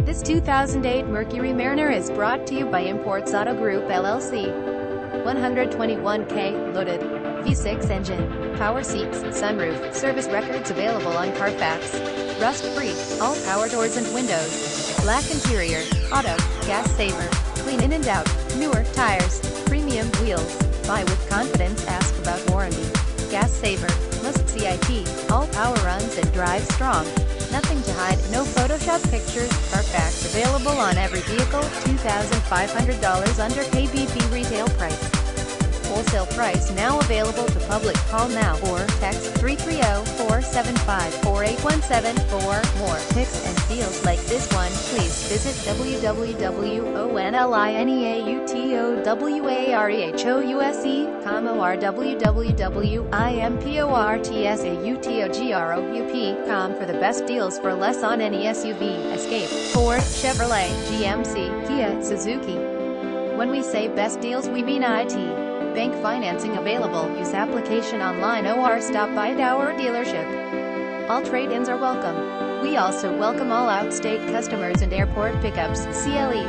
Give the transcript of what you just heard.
This 2008 Mercury Mariner is brought to you by Imports Auto Group LLC. 121K, loaded. V6 engine. Power seats, sunroof, service records available on Carfax. Rust-free, all power doors and windows. Black interior, auto, gas saver, clean in and out, newer tires, premium wheels. Buy with confidence, ask about warranty. Gas saver, must see IT, all power runs and drive strong. Nothing to hide, no Photoshop pictures. Carfax available on every vehicle. $2,500 under KBP retail price. Wholesale price now available to public. Call now or text 330-475-4817 for more pics and deals like this one. Please visit www.onlineautowarehous.com or www.importsautogroup.com for the best deals for less on any SUV, Escape, Ford, Chevrolet, GMC, Kia, Suzuki. When we say best deals, we mean IT. Bank financing available. Use application online or stop by our dealership. All trade-ins are welcome. We also welcome all out-state customers and airport pickups. CLE